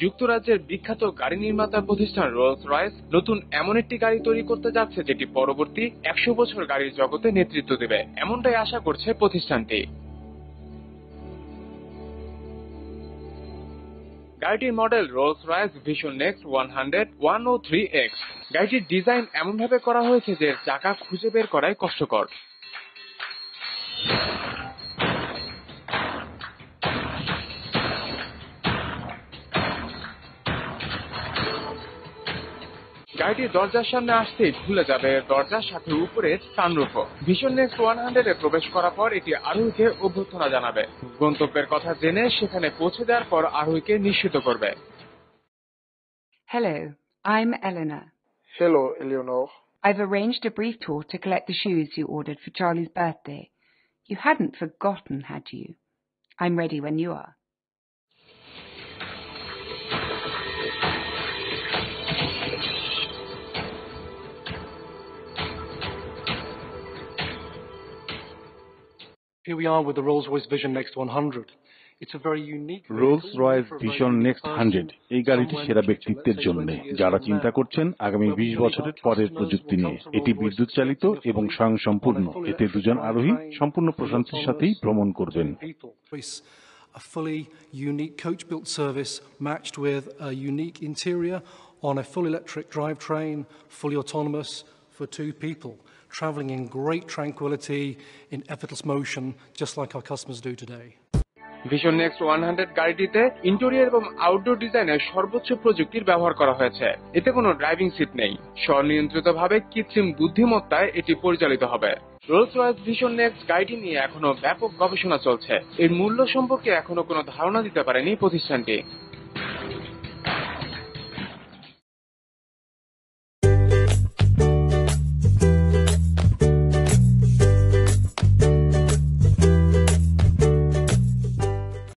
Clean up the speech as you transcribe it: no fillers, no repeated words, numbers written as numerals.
যুক্তরাজ্যের বিখ্যাত গাড়ি নির্মাতা প্রতিষ্ঠান রোলস রয়েস নতুন এমন একটি গাড়ি তৈরি করতে যাচ্ছে যেটি পরবর্তী 100 বছর গাড়ির জগতে নেতৃত্ব দেবে, এমনটাই আশা করছে প্রতিষ্ঠানটি। গাড়িটির model Rolls Royce vision next 100-103X। গাড়িটির ডিজাইন এমনভাবে করা হয়েছে যে চাকা খুঁজে বের করাই কষ্টকর। গাড়িটির দরজার সামনে আসতেই খুলে যাবে দরজার সাথে উপরে সানরুফও। ভিশন নেক্সট 100-এ প্রবেশ করার পর এটি আরোহীকে অভ্যর্থনা জানাবে, গন্তব্যের কথা জেনে সেখানে পৌঁছে দেওয়ার পর আরোহীকে নিশ্চিত করবে। Hello, I'm Eleanor. Hello, Eleanor. I've arranged a brief tour to collect the shoes you ordered for Charlie's birthday. You hadn't forgotten, had you? I'm ready when you are. Here we are with the Rolls-Royce Vision Next 100. It's a very unique Rolls-Royce Vision Next 100 এই গাড়িটি সেরা ব্যক্তিত্বের জন্য, যারা চিন্তা করছেন আগামী 20 বছরের পরের প্রযুক্তি নিয়ে। এটি বিদ্যুৎ চালিত এবং স্বয়ংসম্পূর্ণ। এতে দুজন আরোহী সম্পূর্ণ প্রশান্তির সাথেই ভ্রমণ করবেন। A fully unique coach-built service matched with a unique interior on a full electric drivetrain, fully autonomous for 2 people, traveling in great tranquility, in effortless motion, just like our customers do today. Vision next 100 গাড়িটিতে interior এবং outdoor ডিজাইনের সর্বোচ্চ প্রযুক্তির ব্যবহার করা হয়েছে। এতে কোনো ড্রাইভিং সিট নেই, স্বনিয়ন্ত্রিতভাবে কৃত্রিম বুদ্ধিমত্তায় এটি পরিচালিত হবে। রোলস রয়েস ভিশন নেক্সট গাড়িটি নিয়ে এখনো ব্যাপক গবেষণা চলছে। এর মূল্য সম্পর্কে এখনো কোনো ধারণা দিতে পারেনি প্রতিষ্ঠানটি।